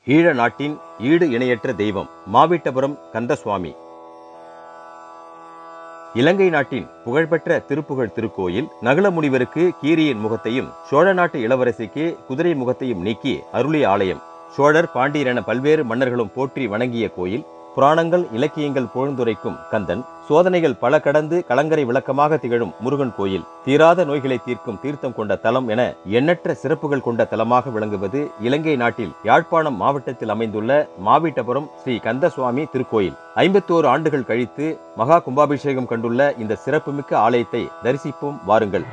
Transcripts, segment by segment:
ஈழ நாட்டின் ஈடு இணையற்ற தெய்வம் மாவிட்டபுரம் கந்தசுவாமி. இலங்கை நாட்டின் புகழ்பெற்ற திருப்புகழ் திருக்கோயில் நகுல முனிவருக்கு கீரியின் முகத்தையும் சோழ நாட்டு இளவரசிக்கு குதிரை முகத்தையும் நீக்கி அருளிய ஆலயம். சோழர், பாண்டியர் என பல்வேறு மன்னர்களும் போற்றி வணங்கிய கோயில். புராணங்கள், இலக்கியங்கள் புகழ்ந்துரைக்கும் கந்தன், சோதனைகள் பல கடந்து கலங்கரை விளக்கமாக திகழும் முருகன் கோயில், தீராத நோய்களை தீர்க்கும் தீர்த்தம் கொண்ட தலம் என எண்ணற்ற சிறப்புகள் கொண்ட தலமாக விளங்குவது இலங்கை நாட்டில் யாழ்ப்பாணம் மாவட்டத்தில் அமைந்துள்ள மாவிட்டபுரம் ஸ்ரீ கந்தசுவாமி திருக்கோயில். 51 ஆண்டுகள் கழித்து மகா கும்பாபிஷேகம் கண்டுள்ள இந்த சிறப்புமிக்க ஆலயத்தை தரிசிப்போம் வாருங்கள்.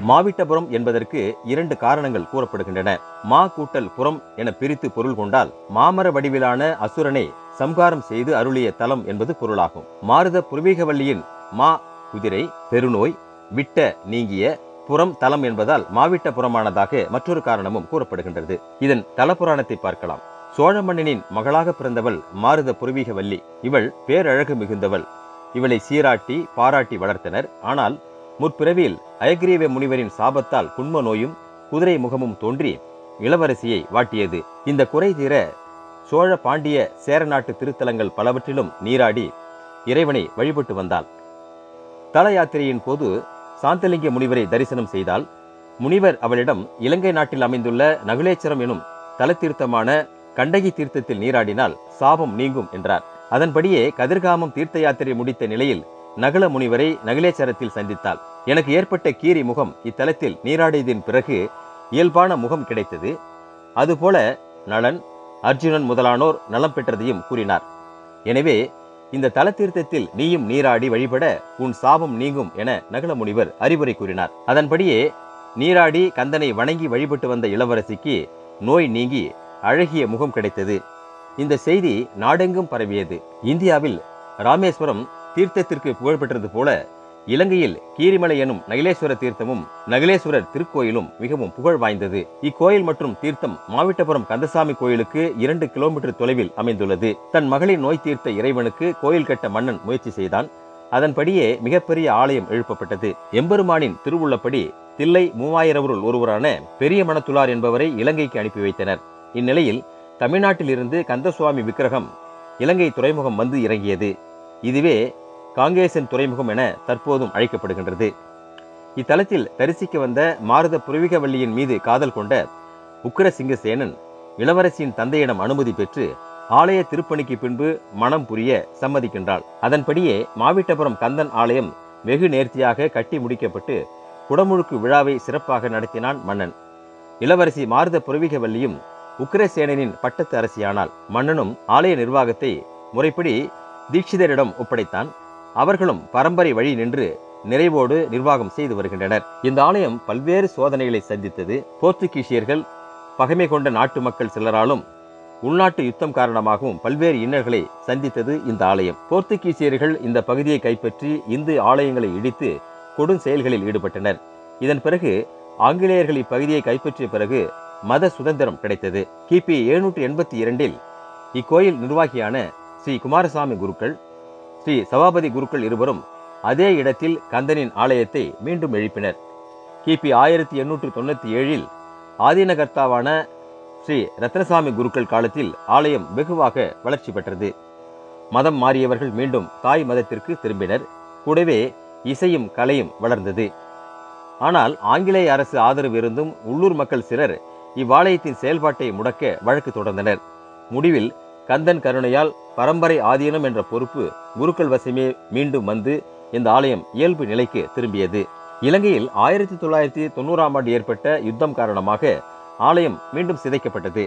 மாவிட்டபுரம் என்பதற்கு 2 காரணங்கள் கூறப்படுகின்றன. மா கூட்டல் புறம் என பிரித்து பொருள் கொண்டால் மாமர வடிவிலான அசுரனை சம்ஹாரம் செய்து அருளிய தலம் என்பது பொருளாகும். மாருத புர்வீகவல்லியின் மா குதிரை, பெருநோய், விட்ட நீங்கிய, புறம் தலம் என்பதால் மாவிட்டபுரமானதாக மற்றொரு காரணமும் கூறப்படுகின்றது. இதன் தலபுராணத்தை பார்க்கலாம். சோழ மன்னனின் மகளாக பிறந்தவள் மாருத புர்வீகவல்லி. இவள் பேரழகு மிகுந்தவள். இவளை சீராட்டி பாராட்டி வளர்த்தனர். ஆனால் முற்பிறவியில் அயக்ரீவ முனிவரின் சாபத்தால் குண்ம நோயும் குதிரை முகமும் தோன்றி இளவரசியை வாட்டியது. இந்த குறை தீர சோழ, பாண்டிய, சேர நாட்டு திருத்தலங்கள் பலவற்றிலும் நீராடி இறைவனை வழிபட்டு வந்தாள். தல யாத்திரையின் போது சாந்தலிங்க முனிவரை தரிசனம் செய்தால் முனிவர் அவளிடம் இலங்கை நாட்டில் அமைந்துள்ள நகுலேச்சரம் எனும் தலத்தீர்த்தமான கண்டகி தீர்த்தத்தில் நீராடினால் சாபம் நீங்கும் என்றார். அதன்படியே கதிர்காமம் தீர்த்த யாத்திரை முடித்த நிலையில் நகுல முனிவரை நகுலேச்சரத்தில் சந்தித்தாள். எனக்கு ஏற்பட்ட கீரி முகம் இத்தலத்தில் நீராடியதின் பிறகு இயல்பான முகம் கிடைத்தது. அதுபோல நளன், அர்ஜுனன் முதலானோர் நலம் பெற்றதையும் கூறினார். எனவே இந்த தலத்தீர்த்தத்தில் நீயும் நீராடி வழிபட உன் சாபம் நீங்கும் என நகுல முனிவர் அறிவுரை கூறினார். அதன்படியே நீராடி கந்தனை வணங்கி வழிபட்டு வந்த இளவரசிக்கு நோய் நீங்கி அழகிய முகம் கிடைத்தது. இந்த செய்தி நாடெங்கும் பரவியது. இந்தியாவில் ராமேஸ்வரம் தீர்த்தத்திற்கு புகழ்பெற்றது போல இலங்கையில் கீரிமலை எனும் நகிலேஸ்வர தீர்த்தமும் நகிலேஸ்வரர் திருக்கோயிலும் மிகவும் புகழ் வாய்ந்தது. இக்கோயில் மற்றும் தீர்த்தம் மாவிட்டபுரம் கந்தசாமி கோயிலுக்கு 2 கிலோமீட்டர் தொலைவில் அமைந்துள்ளது. தன் மகளின் நோய் தீர்த்த இறைவனுக்கு கோயில் கட்ட மன்னன் முயற்சி செய்தான். அதன்படியே மிகப்பெரிய ஆலயம் எழுப்பப்பட்டது. எம்பெருமானின் திருவுள்ளப்படி தில்லை 3000 ஒருவரான பெரிய மணத்துளார் என்பவரை இலங்கைக்கு அனுப்பி வைத்தனர். இந்நிலையில் தமிழ்நாட்டில் இருந்து கந்தசுவாமி விக்கிரகம் இலங்கை துறைமுகம் வந்து இறங்கியது. இதுவே காங்கேசன் துறைமுகம் என தற்போதும் அழைக்கப்படுகின்றது. இத்தலத்தில் தரிசிக்க வந்த மாருத புரவிகவல்லியின் மீது காதல் கொண்ட உக்கிரசிங்கசேனன் இளவரசியின் தந்தையிடம் அனுமதி பெற்று ஆலய திருப்பணிக்கு பின்பு மனம் புரிய சம்மதிக்கின்றாள். அதன்படியே மாவிட்டபுரம் கந்தன் ஆலயம் வெகு நேர்த்தியாக கட்டி முடிக்கப்பட்டு குடமுழுக்கு விழாவை சிறப்பாக நடத்தினான் மன்னன். இளவரசி மாருத புரவிகவல்லியும் உக்கிரசேனனின் பட்டத்து அரசியானாள். மன்னனும் ஆலய நிர்வாகத்தை முறைப்படி தீட்சிதரிடம் ஒப்படைத்தான். அவர்களும் பரம்பரை வழி நின்று நிறைவோடு நிர்வாகம் செய்து வருகின்றனர். இந்த ஆலயம் பல்வேறு சோதனைகளை சந்தித்தது. போர்த்துகீசியர்கள், பகைமை கொண்ட நாட்டு மக்கள் சிலராலும், உள்நாட்டு யுத்தம் காரணமாகவும் பல்வேறு இன்னல்களை சந்தித்தது இந்த ஆலயம். போர்த்துகீசியர்கள் இந்த பகுதியை கைப்பற்றி இந்து ஆலயங்களை இடித்து கொடும் செயல்களில் ஈடுபட்டனர். இதன் பிறகு ஆங்கிலேயர்கள் இப்பகுதியை கைப்பற்றிய பிறகு மத சுதந்திரம் கிடைத்தது. கிபி 782 இக்கோயில் நிர்வாகியான ஸ்ரீ குமாரசாமி குருக்கள், ஸ்ரீ சபாபதி குருக்கள் இருவரும் அதே இடத்தில் கந்தனின் ஆலயத்தை மீண்டும் எழுப்பினர். கிபி 1897 ஆதீனகர்த்தாவான ஸ்ரீ ரத்னசாமி குருக்கள் காலத்தில் ஆலயம் வெகுவாக வளர்ச்சி பெற்றது. மதம் மாறியவர்கள் மீண்டும் தாய் மதத்திற்கு திரும்பினர். கூடவே இசையும் கலையும் வளர்ந்தது. ஆனால் ஆங்கிலேய அரசு ஆதரவு இருந்தும் உள்ளூர் மக்கள் சிலர் இவ்வாலயத்தின் செயல்பாட்டை முடக்க வழக்கு தொடர்ந்தனர். முடிவில் கந்தன் கருணையால் பரம்பரை ஆதீனம் என்ற பொறுப்பு குருக்கள் வசமே மீண்டும் வந்து இந்த ஆலயம் இயல்பு நிலைக்கு திரும்பியது. இலங்கையில் 1990 ஏற்பட்ட யுத்தம் காரணமாக ஆலயம் மீண்டும் சிதைக்கப்பட்டது.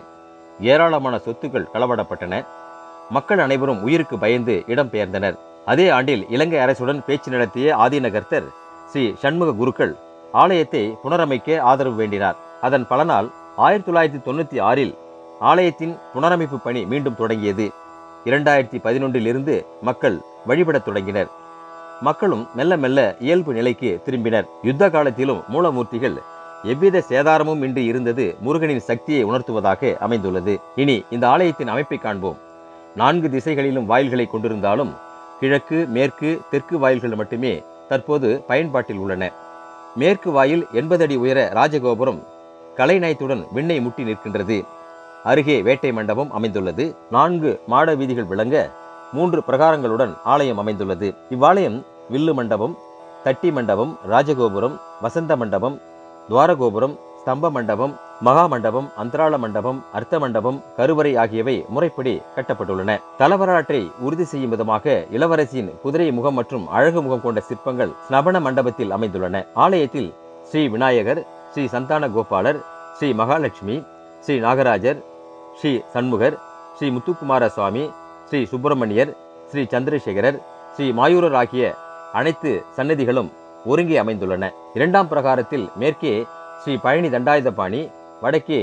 ஏராளமான சொத்துக்கள் களவாடப்பட்டன. மக்கள் அனைவரும் உயிருக்கு பயந்து இடம்பெயர்ந்தனர். அதே ஆண்டில் இலங்கை அரசுடன் பேச்சு நடத்திய ஆதீனகர்த்தர் ஸ்ரீ சண்முக குருக்கள் ஆலயத்தை புனரமைக்க ஆதரவு வேண்டினார். அதன் பலனால் 1996 ஆலயத்தின் புனரமைப்பு பணி மீண்டும் தொடங்கியது. 2011 மக்கள் வழிபடத் தொடங்கினர். மக்களும் மெல்ல மெல்ல இயல்பு நிலைக்கு திரும்பினர். யுத்த காலத்திலும் மூலமூர்த்திகள் எவ்வித சேதாரமும் இன்றி இருந்தது முருகனின் சக்தியை உணர்த்துவதாக அமைந்துள்ளது. இனி இந்த ஆலயத்தின் அமைப்பை காண்போம். 4 திசைகளிலும் வாயில்களை கொண்டிருந்தாலும் கிழக்கு, மேற்கு, தெற்கு வாயில்கள் மட்டுமே தற்போது பயன்பாட்டில் உள்ளன. மேற்கு வாயில் 80 அடி உயர ராஜகோபுரம் கலைநயத்துடன் விண்ணை முட்டி நிற்கின்றது. அருகே வேட்டை மண்டபம் அமைந்துள்ளது. 4 மாட வீதிகள் விளங்க 3 பிரகாரங்களுடன் ஆலயம் அமைந்துள்ளது. இவ்வாலயம் வில்லு மண்டபம், தட்டி மண்டபம், ராஜகோபுரம், வசந்த மண்டபம், துவாரகோபுரம், ஸ்தம்ப மண்டபம், மகா மண்டபம், அந்தராள மண்டபம், அர்த்த மண்டபம், கருவறை ஆகியவை முறைப்படி கட்டப்பட்டுள்ளன. தலவரலாற்றை உறுதி செய்யும் விதமாக இளவரசியின் குதிரை முகம் மற்றும் அழகு முகம் கொண்ட சிற்பங்கள் ஸ்நபன மண்டபத்தில் அமைந்துள்ளன. ஆலயத்தில் ஸ்ரீ விநாயகர், ஸ்ரீ சந்தான கோபாலர், ஸ்ரீ மகாலட்சுமி, ஸ்ரீ நாகராஜர், ஸ்ரீ சண்முகர், ஸ்ரீ முத்துக்குமார சுவாமி, ஸ்ரீ சுப்பிரமணியர், ஸ்ரீ சந்திரசேகரர், ஸ்ரீ மாயூரர் ஆகிய அனைத்து சன்னதிகளும் ஒருங்கே அமைந்துள்ளன. 2ஆம் பிரகாரத்தில் மேற்கே ஸ்ரீ பழனி தண்டாயுதபாணி, வடக்கே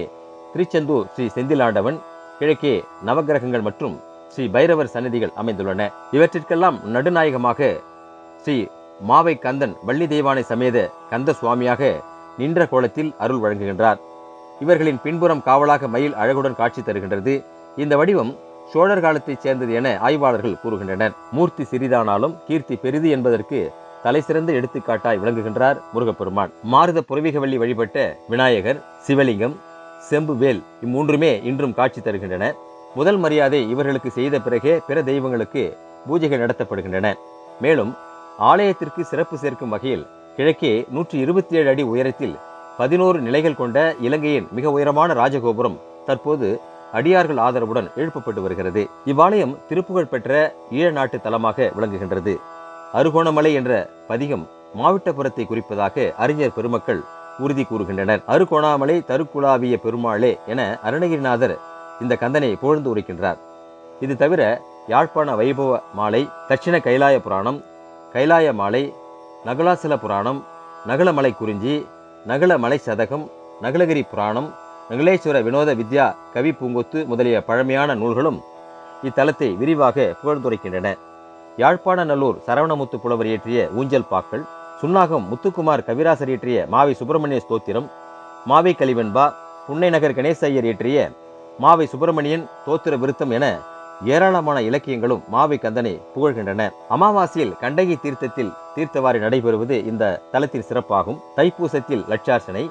திருச்செந்தூர் ஸ்ரீ செந்திலாண்டவன், கிழக்கே நவகிரகங்கள் மற்றும் ஸ்ரீ பைரவர் சன்னதிகள் அமைந்துள்ளன. இவற்றிற்கெல்லாம் நடுநாயகமாக ஸ்ரீ மாவை கந்தன் வள்ளி தெய்வானை சமேத கந்த சுவாமியாக நின்ற கோலத்தில் அருள் வழங்குகின்றார். இவர்களின் பின்புறம் காவலாக மயில் அழகுடன் காட்சி தருகின்றது. இந்த வடிவம் சோழர் காலத்தைச் சேர்ந்தது என ஆய்வாளர்கள் கூறுகின்றனர். மூர்த்தி சிறிதானாலும் கீர்த்தி பெரிது என்பதற்கு தலைசிறந்த எடுத்துக்காட்டாய் விளங்குகின்றார் முருகப்பெருமான். மாருத புரவிகவல்லி வழிபட்ட விநாயகர், சிவலிங்கம், செம்புவேல் இம்மூன்றுமே இன்றும் காட்சி தருகின்றன. முதல் மரியாதை இவர்களுக்கு செய்த பிறகே பிற தெய்வங்களுக்கு பூஜைகள் நடத்தப்படுகின்றன. மேலும் ஆலயத்திற்கு சிறப்பு சேர்க்கும் வகையில் கிழக்கே 127 அடி உயரத்தில் 11 நிலைகள் கொண்ட இலங்கையின் மிக உயரமான ராஜகோபுரம் தற்போது அடியார்கள் ஆதரவுடன் எழுப்பப்பட்டு வருகிறது. இவ்வாலயம் திருப்புகழ் பெற்ற ஈழ நாட்டு தலமாக விளங்குகின்றது. அருகோணமலை என்ற பதிகம் மாவிட்டபுரத்தை குறிப்பதாக அறிஞர் பெருமக்கள் உறுதி கூறுகின்றனர். அருகோணாமலை தருக்குலாவிய பெருமாளே என அருணகிரிநாதர் இந்த கந்தனை புகழ்ந்து உரைக்கின்றார். இது தவிர யாழ்ப்பாண வைபவ மாலை, தட்சிண கைலாய புராணம், கைலாய மாலை, நகுலாசல புராணம், நகுலமலை குறிஞ்சி, நகுலமலை சதகம், நகுலகிரி புராணம், நகுலேஸ்வர வினோத வித்யா கவி பூங்கொத்து முதலிய பழமையான நூல்களும் இத்தலத்தை விரிவாக புகழ்ந்துரைக்கின்றன. யாழ்ப்பாண நல்லூர் சரவணமுத்து புலவர் இயற்றிய ஊஞ்சல் பாக்கள், சுன்னாகம் முத்துக்குமார் கவிராசர் இயற்றிய மாவை சுப்பிரமணிய ஸ்தோத்திரம், மாவை கலிவெண்பா, புன்னை நகர் கணேச ஐயர் இயற்றிய மாவை சுப்பிரமணியன் தோத்திர விருத்தம் என ஏராளமான இலக்கியங்களும் மாவை கந்தனை புகழ்கின்றன. அமாவாசையில் கண்டகி தீர்த்தத்தில் தீர்த்தவாரி நடைபெறுவது இந்த தலத்தின் சிறப்பாகும். தைப்பூசத்தில் லட்சார்ச்சனை,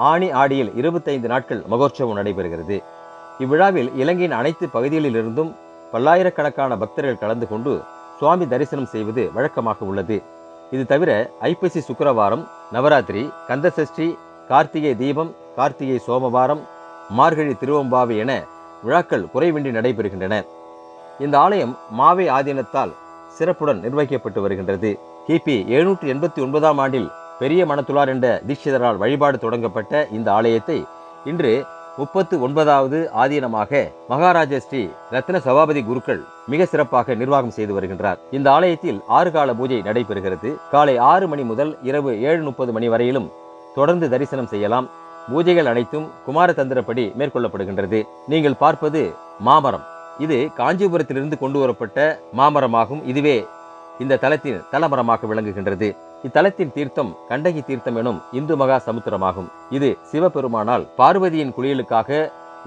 ஆணி ஆடியில் 25 நாட்கள் மகோற்சவம் நடைபெறுகிறது. இவ்விழாவில் இலங்கையின் அனைத்து பகுதிகளிலிருந்தும் பல்லாயிரக்கணக்கான பக்தர்கள் கலந்து கொண்டு சுவாமி தரிசனம் செய்வது வழக்கமாக உள்ளது. இது தவிர ஐப்பசி சுக்கிரவாரம், நவராத்திரி, கந்தசஷ்டி, கார்த்திகை தீபம், கார்த்திகை சோமவாரம், மார்கழி திருவம்பாவை என விழாக்கள் குறைவின்றி நடைபெறுகின்றன. இந்த ஆலயம் மாவை ஆதீனத்தால் சிறப்புடன் நிர்வகிக்கப்பட்டு வருகின்றது. கிபி 789 ஆண்டில் பெரிய மணத்துளார் என்ற தீட்சிதரால் வழிபாடு தொடங்கப்பட்ட இந்த ஆலயத்தை இன்று 39வது ஆதீனமாக மகாராஜா ஸ்ரீ ரத்ன சபாபதி குருக்கள் மிக சிறப்பாக நிர்வாகம் செய்து வருகின்றார். இந்த ஆலயத்தில் 6 கால பூஜை நடைபெறுகிறது. காலை 6 மணி முதல் இரவு 7:30 மணி வரையிலும் தொடர்ந்து தரிசனம் செய்யலாம். பூஜைகள் அனைத்தும் குமாரதந்திரப்படி மேற்கொள்ளப்படுகின்றது. நீங்கள் பார்ப்பது மாமரம். இது காஞ்சிபுரத்திலிருந்து கொண்டு வரப்பட்ட மாமரமாகும். இதுவே இந்த தலத்தின் தலமரமாக விளங்குகின்றது. இத்தலத்தின் தீர்த்தம் கண்டகி தீர்த்தம் எனும் இந்து மகா சமுத்திரமாகும். இது சிவபெருமானால் பார்வதியின் குளியலுக்காக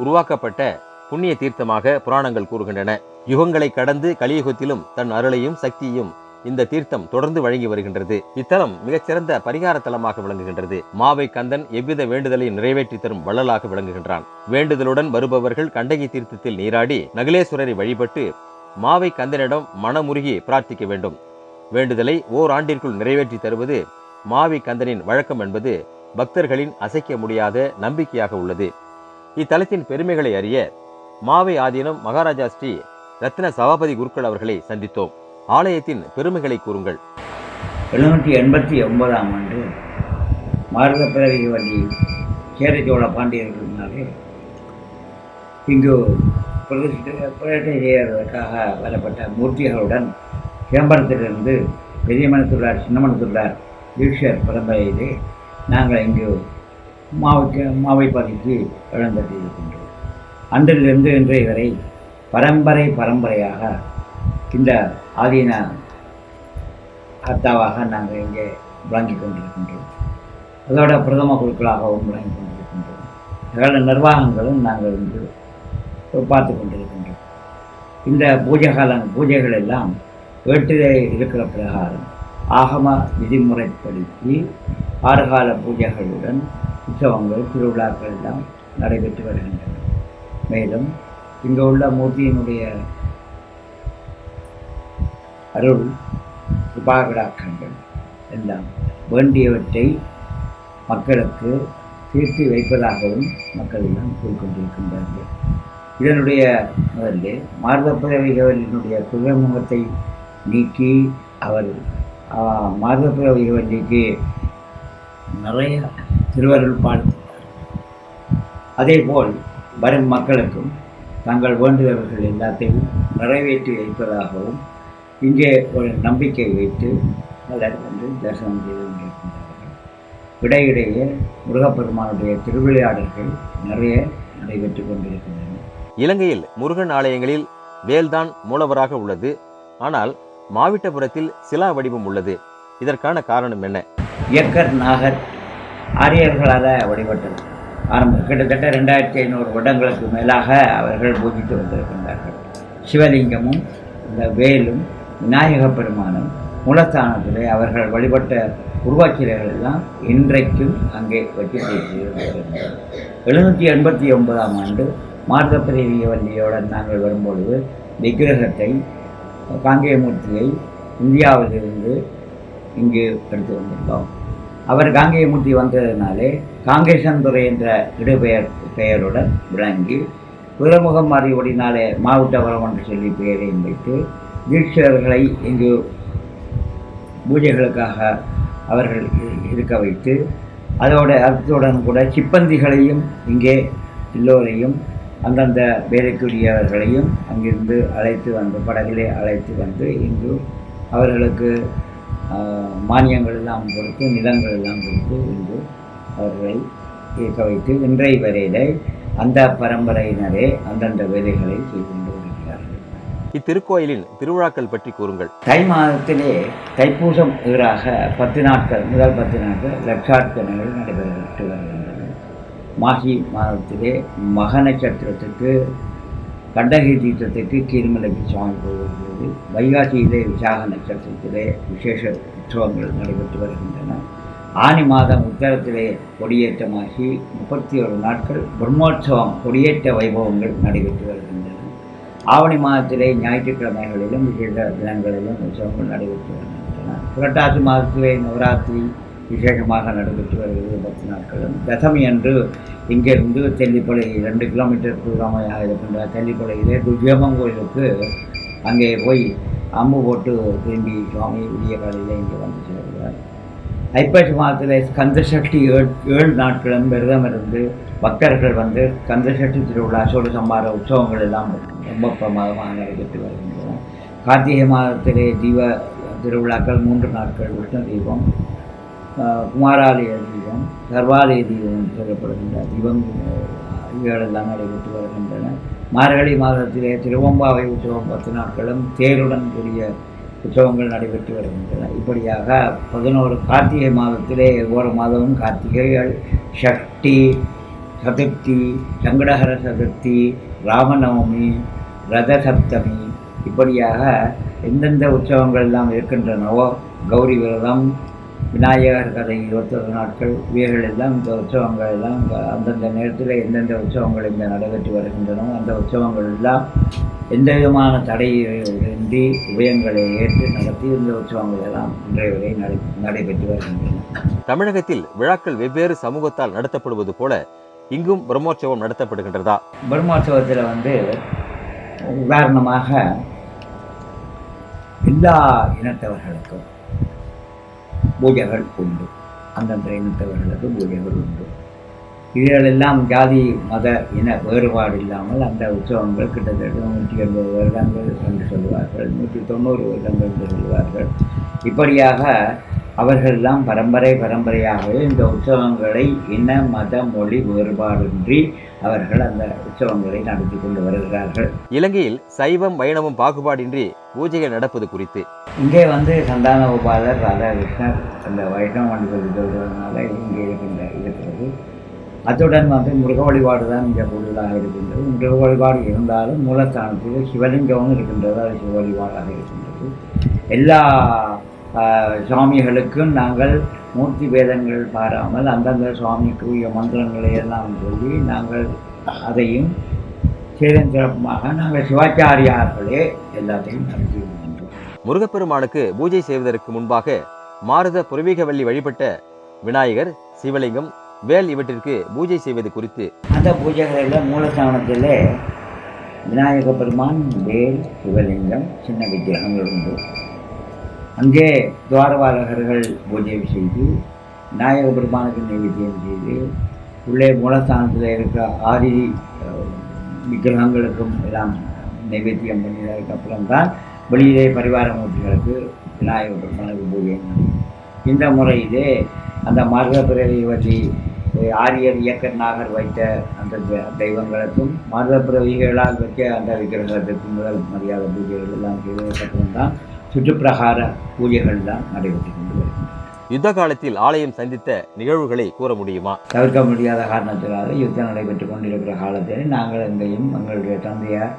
உருவாக்கப்பட்ட புண்ணிய தீர்த்தமாக புராணங்கள் கூறுகின்றன. யுகங்களை கடந்து கலியுகத்திலும் தன் அருளையும் சக்தியையும் இந்த தீர்த்தம் தொடர்ந்து வழங்கி வருகின்றது. இத்தலம் மிகச்சிறந்த பரிகார தலமாக விளங்குகின்றது. மாவை கந்தன் எவ்வித வேண்டுதலையும் நிறைவேற்றி தரும் வள்ளலாக விளங்குகின்றான். வேண்டுதலுடன் வருபவர்கள் கண்டகி தீர்த்தத்தில் நீராடி நகுலேஸ்வரரை வழிபட்டு மாவை கந்தனிடம் மனமுருகி பிரார்த்திக்க வேண்டும். வேண்டுதலை ஓராண்டிற்குள் நிறைவேற்றி தருவது மாவை கந்தனின் வழக்கம் என்பது பக்தர்களின் அசைக்க முடியாத நம்பிக்கையாக உள்ளது. இத்தலத்தின் பெருமைகளை அறிய மாவை ஆதீனம் மகாராஜா ஸ்ரீ ரத்ன சபாபதி குருக்கள் அவர்களை சந்தித்தோம். ஆலயத்தின் பெருமைகளை கூறுங்கள். 789 ஆண்டு மாருத பிறவி வள்ளி சேரச்சோழ பாண்டியர்களினாலே இங்கு பிரதிஷ்டை செய்வதற்காக வரப்பட்ட மூர்த்திகளுடன் சிதம்பரத்திலிருந்து பெரிய மணத்துள்ளார், சின்ன மணத்துள்ளார் ஈஸ்வர் பரம்பரையிலே நாங்கள் இங்கு மாவை பதித்து எழுந்தட்டிருக்கின்றோம். அன்றிலிருந்து இன்றைய வரை பரம்பரையாக இந்த ஆதீன ஆத்தாவாக நாங்கள் இங்கே விளங்கி கொண்டிருக்கின்றோம். அதோட பிரதம குழுக்களாகவும் விளங்கி கொண்டிருக்கின்றோம். சகல நிர்வாகங்களும் நாங்கள் இங்கு பார்த்து கொண்டிருக்கின்றோம். இந்த பூஜைகள் எல்லாம் வீட்டிலே இருக்கிற பிரகாரம் ஆகம விதிமுறைப்படுத்தி 6 கால பூஜைகளுடன் உற்சவங்கள், திருவிழாக்கள் எல்லாம் நடைபெற்று வருகின்றன. மேலும் இங்கு உள்ள மூர்த்தியினுடைய அருள் கிருபாகடாக்கங்கள் எல்லாம் வேண்டியவற்றை மக்களுக்கு தீர்த்து வைப்பதாகவும் மக்கள் எல்லாம் கூறிக்கொண்டிருக்கின்றார்கள். இதனுடைய முதல்ல மார்கப்பிரவிகளினுடைய குதிரமுகத்தை நீக்கி அவர் மார்கப்பிரவிகளுக்கு நிறைய திருவருள் பாடுகிறார். அதேபோல் வரும் மக்களுக்கும் தங்கள் வேண்டுதல்கள் எல்லாத்தையும் நிறைவேற்றி வைப்பதாகவும் இங்கே ஒரு நம்பிக்கை வைத்து பலர் வந்து தரிசனம் செய்து கொண்டிருக்கின்றார்கள். இடையிடையே முருகப்பெருமானுடைய திருவிளையாடல்கள் நிறைய நடைபெற்று கொண்டிருக்கின்றன. இலங்கையில் முருகன் ஆலயங்களில் வேல்தான் மூலவராக உள்ளது. ஆனால் மாவிட்டபுரத்தில் சிலா வடிவம் உள்ளது. இதற்கான காரணம் என்ன? இயக்கர் நாகர் ஆரியர்களால் வழிபட்டது கிட்டத்தட்ட 2500 வருடங்களுக்கு மேலாக அவர்கள் பூஜித்து வந்திருக்கின்றார்கள். சிவலிங்கமும் இந்த வேலும் விநாயக பெருமானும் மூலஸ்தானத்திலே அவர்கள் வழிபட்ட உருவாக்கியர்கள் எல்லாம் இன்றைக்கும் அங்கே வச்சு வருகின்றனர். 789 ஆண்டு மார்கப்பிரவி வள்ளியுடன் நாங்கள் வரும்பொழுது விக்கிரகத்தை காங்கேயமூர்த்தியை இந்தியாவிலிருந்து இங்கு எடுத்து வந்திருந்தோம். அவர் காங்கேயமூர்த்தி வந்ததினாலே காங்கேசன்துறை என்ற பெயருடன் விளங்கி புறமுகம் மாறியோடினாலே மாவட்டபுரம் என்று சொல்லி பெயரையும் வைத்து தீட்சிதர்களை இங்கு பூஜைகளுக்காக அவர்கள் இருக்க வைத்து அதோட அர்த்தத்துடன் கூட சிப்பந்திகளையும் இங்கே எல்லோரையும் அந்தந்த வேலைக்குரியவர்களையும் அங்கிருந்து அழைத்து வந்து படகிலே அழைத்து வந்து இங்கு அவர்களுக்கு மானியங்கள் எல்லாம் கொடுத்து நிலங்கள் எல்லாம் கொடுத்து இங்கு அவர்களை இருக்க வைத்து இன்றைய வரையிலே அந்த பரம்பரையினரே அந்தந்த வேலைகளை செய்து கொண்டு வருகிறார்கள். இத்திருக்கோயிலின் திருவிழாக்கள் பற்றி கூறுங்கள். தை மாதத்திலே தைப்பூசம் ஈறாக 10 நாட்கள் முதல் 10 நாட்கள் லட்சார்த்தனைகள் நடைபெற்று வருகின்றன. மாசி மாதத்திலே மக நட்சத்திரத்துக்கு கண்டகி தீர்த்தத்துக்கு கீழ்மலைக்கு சுவாமி போகிறது. வைகாசியிலே விசாக நட்சத்திரத்திலே விசேஷ உற்சவங்கள் நடைபெற்று வருகின்றன. ஆனி மாதம் உத்தரத்திலே கொடியேற்றமாகி 31 நாட்கள் பிரம்மோற்சவம் கொடியேற்ற வைபவங்கள் நடைபெற்று வருகின்றன. ஆவணி மாதத்திலே ஞாயிற்றுக்கிழமைகளிலும் விசேஷ தினங்களிலும் உற்சவங்கள் நடைபெற்று வருகின்றன. புரட்டாசி மாதத்திலே நவராத்திரி விசேஷமாக நடைபெற்று வருகிறது 10 நாட்களும். தசமி அன்று இங்கிருந்து தெல்லிப்பளை 2 கிலோமீட்டர் தூரமாக இருக்கின்ற தெல்லிப்பளையிலே துர்ஜமன் கோயிலுக்கு அங்கே போய் அம்பு போட்டு திரும்பி சுவாமி விடிய காலையில் இங்கே வந்து சேர்கிறார். ஐப்பசி மாதத்தில் ஸ்கந்தசக்தி 7 நாட்களும் விரதம் இருந்து பக்தர்கள் வந்து ஸ்கந்தசக்தி திருவிழா சோழசம்பார உற்சவங்கள் எல்லாம் ரொம்ப பிரமாதமாக நடைபெற்று வருகின்றன. கார்த்திகை மாதத்திலே தீப திருவிழாக்கள் 3 நாட்கள் விஷ்ணு தீபம், குமாராலய தீபம், சர்வாலய தீபம் சொல்லப்படுகின்ற தீபங்கள் எல்லாம் நடைபெற்று வருகின்றன. மார்கழி மாதத்திலே திருவம்பாவை உற்சவம் 10 நாட்களும் தேருடன் கூடிய உற்சவங்கள் நடைபெற்று வருகின்றன. இப்படியாக 11 கார்த்திகை மாதத்திலே ஒவ்வொரு மாதமும் கார்த்திகைகள், ஷஷ்டி, சதுர்த்தி, சங்கடஹர சதுர்த்தி, ராமநவமி, ரத சப்தமி, இப்படியாக எந்தெந்த உற்சவங்கள் எல்லாம் இருக்கின்றனவோ, கௌரி விரதம், விநாயகர் கதை 21 நாட்கள், இவைகள் எல்லாம் இந்த உற்சவங்கள் எல்லாம் அந்தந்த நேரத்தில் எந்தெந்த உற்சவங்கள் இங்கே நடைபெற்று வருகின்றனோ அந்த உற்சவங்கள் எல்லாம் எந்த விதமான தடையின்றி உபயங்களை ஏற்று நடத்தி இந்த உற்சவங்கள் எல்லாம் இன்றைய வரை நடைபெற்று வருகின்றன. தமிழகத்தில் விழாக்கள் வெவ்வேறு சமூகத்தால் நடத்தப்படுவது போல இங்கும் பிரம்மோற்சவம் நடத்தப்படுகின்றதா? பிரம்மோற்சவத்தில் உதாரணமாக எல்லா இனத்தவர்களுக்கும் பூஜைகள் உண்டு. அந்தந்த இனத்தவர்களுக்கு பூஜைகள் உண்டு. இவைகளெல்லாம் ஜாதி மத இன வேறுபாடு இல்லாமல் அந்த உற்சவங்கள் கிட்டத்தட்ட 180 வருடங்கள் என்று சொல்லுவார்கள், 190 வருடங்கள் என்று சொல்லுவார்கள். இப்படியாக அவர்களெல்லாம் பரம்பரையாகவே இந்த உற்சவங்களை இன மத மொழி வேறுபாடின்றி அவர்கள் அந்த உற்சவங்களை நடத்தி கொண்டு வருகிறார்கள். இலங்கையில் சைவம் வைணவம் பாகுபாடின்றி பூஜைகள் நடப்பது குறித்து இங்கே சந்தான கோபாலர், ராதாகிருஷ்ணர் அந்த வைஷ்ணவ சொல்கிறதுனால இங்கே இருக்கிறது. அத்துடன் முருக வழிபாடு தான் இங்கே கூடுதலாக இருக்கின்றது. முருக வழிபாடு இருந்தாலும் மூலஸ்தானத்தில் சிவலிங்கமும் இருக்கின்றது, அது சிவ வழிபாடாக இருக்கின்றது. எல்லா சுவாமிகளுக்கும் நாங்கள் மூர்த்தி பேதங்கள் பாராமல் அந்தந்த சுவாமிக்கு உரிய மந்திரங்களை எல்லாம் சொல்லி நாங்கள் அதையும் சிறப்பாக நாங்கள் சிவாச்சாரியார்களே எல்லாத்தையும் நடத்தி வருகின்றோம். முருகப்பெருமானுக்கு பூஜை செய்வதற்கு முன்பாக மாருத புரவீகவல்லி வழிபட்ட விநாயகர், சிவலிங்கம், வேல் இவற்றிற்கு பூஜை செய்வது குறித்து அந்த பூஜைகளில் மூலஸ்தானத்தில் விநாயக பெருமான், வேல், சிவலிங்கம், சின்ன விக்கிரகங்கள் உண்டு. அங்கே துவாரபாலகர்கள் பூஜை செய்து விநாயக பெருமானுக்கு நைவேத்தியம் செய்து உள்ளே மூலஸ்தானத்தில் இருக்கிற ஆதி விக்கிரகங்களுக்கும் எல்லாம் நைவேத்தியம் பண்ணியதற்கு அப்புறம்தான் வெளியிலே பரிவார மூர்த்திகளுக்கு விநாயக பெருமானுக்கு பூஜை. இந்த முறையிலே அந்த மார்கபிரவி ஆரியர் இயக்கர் நாகர் வைத்த அந்த தெய்வங்களுக்கும் மார்கபிரவிகளால் வைக்க அந்த விக்கிரகத்திற்கு முதல் மரியாதை பூஜைகள் எல்லாம் செய்வதற்கப்புறம்தான் சுற்றுப்பிரகார பூஜைகள் தான் நடைபெற்று கொண்டு வருகின்றன. யுத்த காலத்தில் ஆலயம் சந்தித்த நிகழ்வுகளை கூற முடியுமா? தவிர்க்க முடியாத காரணத்தினால யுத்தம் நடைபெற்று கொண்டிருக்கிற காலத்தில் நாங்கள் எங்களுடைய தந்தையார்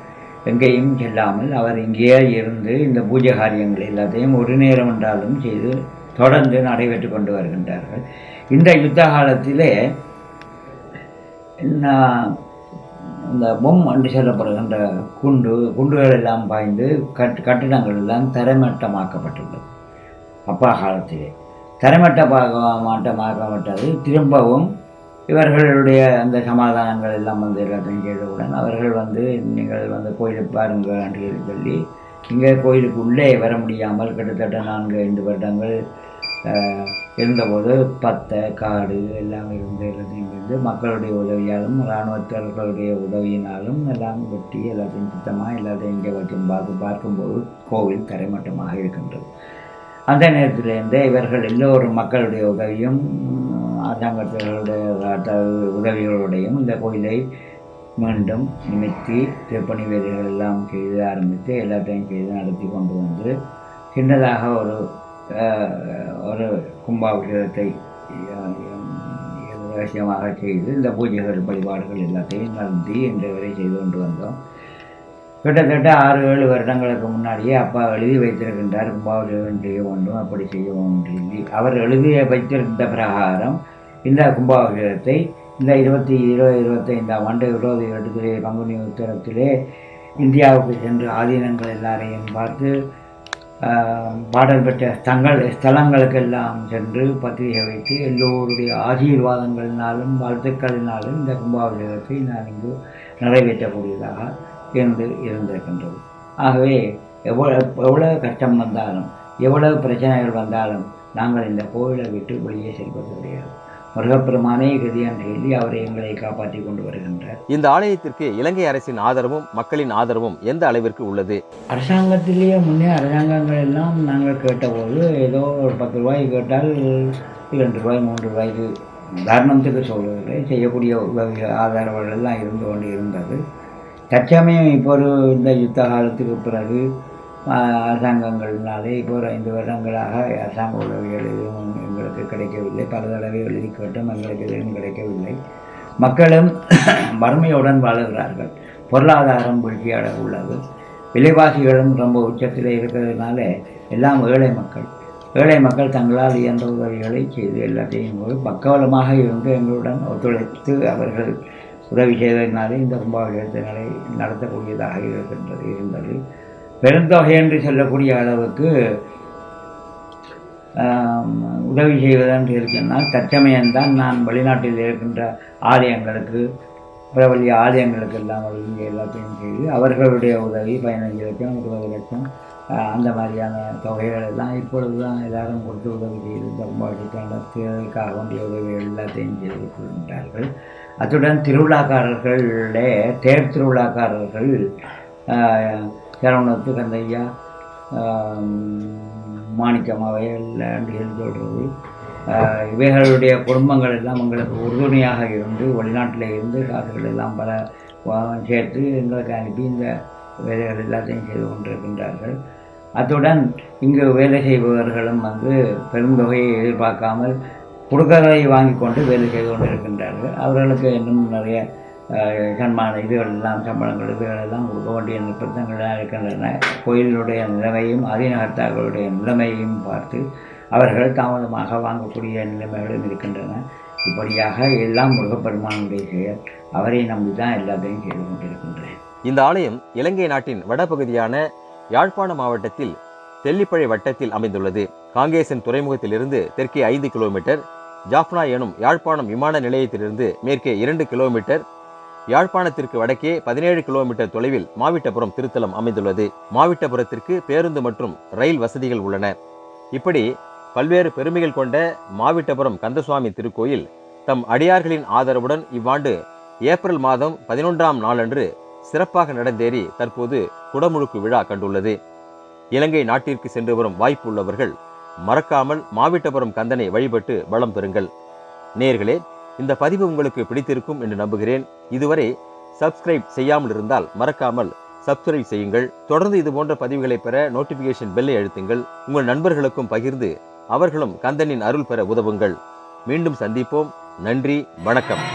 எங்கேயும் செல்லாமல் அவர் இங்கேயே இருந்து இந்த பூஜை காரியங்கள் எல்லாத்தையும் ஒரு நேரம் என்றாலும் செய்து தொடர்ந்து நடைபெற்று கொண்டு வருகின்றார்கள். இந்த யுத்த காலத்திலே இந்த என்று சொல்லப்படுகின்ற குண்டுகள் எல்லாம் பாய்ந்து கட்டிடங்கள் எல்லாம் தரைமட்டமாக்கப்பட்டுள்ளது. அப்பா காலத்திலே தரைமட்டமாக்கப்பட்டது. திரும்பவும் இவர்களுடைய அந்த சமாதானங்கள் எல்லாம் எல்லாத்தையும் செய்தவுடன் அவர்கள் நீங்கள் கோயிலுக்கு பாருங்கள் என்று சொல்லி இங்கே கோயிலுக்கு உள்ளே வர முடியாமல் கிட்டத்தட்ட 4-5 வருடங்கள் இருந்தபோது காடு எல்லாம் இருந்து மக்களுடைய உதவியாலும் இராணுவத்தர்களுடைய உதவியினாலும் எல்லாம் வெட்டி எல்லாத்தையும் சுத்தமாக எல்லாத்தையும் இங்கே வச்சு பார்க்கும்போது கோவில் தரைமட்டமாக இருக்கின்றது. அந்த நேரத்திலிருந்தே இவர்கள் எல்லோரும் மக்களுடைய உதவியும் அரசாங்கத்தினுடைய உதவிகளோடையும் இந்த கோயிலை மீண்டும் நிமித்தி திருப்பணி வேலைகள் எல்லாம் செய்து ஆரம்பித்து எல்லாத்தையும் செய்து நடத்தி கொண்டு வந்து சின்னதாக ஒரு கும்பாபிஷேகத்தை ரகசியமாக செய்து இந்த பூஜைகள் வழிபாடுகள் எல்லாத்தையும் நடத்தி இன்றைய வரை செய்து கொண்டு வந்தோம். கிட்டத்தட்ட 6-7 வருடங்களுக்கு முன்னாடியே அப்பா எழுதி வைத்திருக்கின்றார், கும்பாபிஷேகம் செய்ய வேண்டும், அப்படி செய்ய வேண்டும் சொல்லி. அவர் எழுதி வைத்திருந்த பிரகாரம் இந்த கும்பாபிஷேகத்தை இந்த 2025ஆம் ஆண்டு 20 பங்குனி உத்தரத்திலே இந்தியாவுக்கு சென்று ஆதீனங்கள் எல்லாரையும் பார்த்து பாடல் பெற்ற ஸ்தலங்களுக்கெல்லாம் சென்று பத்திரிகை வைத்து எல்லோருடைய ஆசீர்வாதங்களினாலும் வாழ்த்துக்களினாலும் இந்த கும்பாபிஷேகத்தை நான் இங்கு நிறைவேற்றக்கூடியதாக இருந்திருக்கின்றது. ஆகவே எவ்வளவு கஷ்டம் வந்தாலும் எவ்வளவு பிரச்சனைகள் வந்தாலும் நாங்கள் இந்த கோவிலை விட்டு வெளியே செல்வது கிடையாது. முருகப்பெருமானே கதி என்று சொல்லி அவரை எங்களை காப்பாற்றி கொண்டு வருகின்றார். இந்த ஆலயத்திற்கு இலங்கை அரசின் ஆதரவும் மக்களின் ஆதரவும் எந்த அளவிற்கு உள்ளது? அரசாங்கத்திலேயே முன்னே அரசாங்கங்கள் எல்லாம் நாங்கள் கேட்டபோது ஏதோ ஒரு 10 ரூபாய் கேட்டால் 2 ரூபாய் 3 ரூபாய்க்கு உதாரணத்துக்கு சொல்வதில்லை செய்யக்கூடிய உதவி ஆதரவுகள் எல்லாம் இருந்து கொண்டு இருந்தது. தற்சமயம் இப்போ இந்த யுத்த காலத்துக்கு பிறகு அரசாங்கங்கள்னாலே இப்போ 5 வருடங்களாக அரசாங்க உதவிகள் எதுவும் எங்களுக்கு கிடைக்கவில்லை. பல தடவை எழுதி கேட்டும் எங்களுக்கு எதுவும் கிடைக்கவில்லை. மக்களும் வறுமையுடன் வாழுகிறார்கள். பொருளாதாரம் வீழ்ச்சியாக உள்ளது. விலைவாசிகளும் ரொம்ப உச்சத்தில் இருக்கிறதுனால எல்லாம் ஏழை மக்கள் தங்களால் இயன்ற உதவிகளை செய்து எல்லாத்தையும் பக்கவலமாக இருந்து எங்களுடன் ஒத்துழைத்து அவர்கள் உதவி செய்ததினாலே இந்த கும்பாபிஷேகத்தினை நடத்தக்கூடியதாக இருந்தது. பெருந்தொகை என்று சொல்லக்கூடிய அளவுக்கு உதவி செய்வதென்று இருக்குன்னால் தற்சமயம்தான் நான் வெளிநாட்டில் இருக்கின்ற ஆலயங்களுக்கு பிரபலிய ஆலயங்களுக்கு எல்லாம் இங்கே எல்லாத்தையும் செய்து அவர்களுடைய உதவி 15 லட்சம் 20 லட்சம் அந்த மாதிரியான தொகைகள் எல்லாம் இப்பொழுது தான் எல்லாரும் கொடுத்து உதவி செய்து இந்த கும்பாபிஷேகத்தை நடத்துவதற்காக வேண்டிய உதவிகள் எல்லாத்தையும் செய்து கொள்கின்றார்கள். அத்துடன் திருவிழாக்காரர்களுடைய தேர் திருவிழாக்காரர்கள் சரவணத்து கந்தையா மாணிக்கம் அவைகள் என்று சொல்கிறது. இவைகளுடைய குடும்பங்கள் எல்லாம் எங்களுக்கு உறுதுணையாக இருந்து வெளிநாட்டில் இருந்து காசுகள் எல்லாம் பல சேர்த்து எங்களுக்கு அனுப்பி இந்த வேலைகள் எல்லாத்தையும் செய்து கொண்டிருக்கின்றார்கள். அத்துடன் இங்கு வேலை செய்பவர்களும் பெருந்தொகையை எதிர்பார்க்காமல் கொடுக்கறதை வாங்கி கொண்டு வேலை செய்து கொண்டிருக்கின்றார்கள். அவர்களுக்கு இன்னும் நிறைய சன்மான இதுகளெல்லாம் சம்பளங்கள் இதுகளெல்லாம் கொடுக்க வேண்டிய நிர்பந்தங்களாக இருக்கின்றன. கோயிலுடைய நிலைமையும் அதிநகர்த்தாக்களுடைய நிலைமையும் பார்த்து அவர்கள் தாமதமாக வாங்கக்கூடிய நிலைமைகளும் இருக்கின்றன. இப்படியாக எல்லாம் முருகப்பெருமானுடைய செயல். அவரை நம்பி தான் எல்லாத்தையும் செய்து கொண்டிருக்கின்றேன். இந்த ஆலயம் இலங்கை நாட்டின் வடபகுதியான யாழ்ப்பாண மாவட்டத்தில் தெல்லிப்பளை வட்டத்தில் அமைந்துள்ளது. காங்கேசன் துறைமுகத்திலிருந்து தெற்கே 5 கிலோமீட்டர், ஜாஃப்னா எனும் யாழ்ப்பாணம் விமான நிலையத்திலிருந்து மேற்கே 2 கிலோமீட்டர், யாழ்ப்பாணத்திற்கு வடக்கே 17 கிலோமீட்டர் தொலைவில் மாவிட்டபுரம் திருத்தலம் அமைந்துள்ளது. மாவிட்டபுரத்திற்கு பேருந்து மற்றும் ரயில் வசதிகள் உள்ளன. இப்படி பல்வேறு பெருமைகள் கொண்ட மாவிட்டபுரம் கந்தசுவாமி திருக்கோயில் தம் அடியார்களின் ஆதரவுடன் இவ்வாண்டு ஏப்ரல் மாதம் 11ஆம் நாளன்று சிறப்பாக நடந்தேறி தற்போது குடமுழுக்கு விழா கண்டுள்ளது. இலங்கை நாட்டிற்கு சென்று வரும் வாய்ப்பு உள்ளவர்கள் மறக்காமல் மாவிட்டபுரம் கந்தனை வழிபட்டு வளம் பெறுங்கள். நேயர்களே, இந்த பதிவு உங்களுக்கு பிடித்திருக்கும் என்று நம்புகிறேன். இதுவரை சப்ஸ்கிரைப் செய்யாமல் இருந்தால் மறக்காமல் சப்ஸ்கிரைப் செய்யுங்கள். தொடர்ந்து இது போன்ற பதிவுகளை பெற நோட்டிபிகேஷன் பெல்லை அழுத்துங்கள். உங்கள் நண்பர்களுக்கும் பகிர்ந்து அவர்களும் கந்தனின் அருள் பெற உதவுங்கள். மீண்டும் சந்திப்போம். நன்றி, வணக்கம்.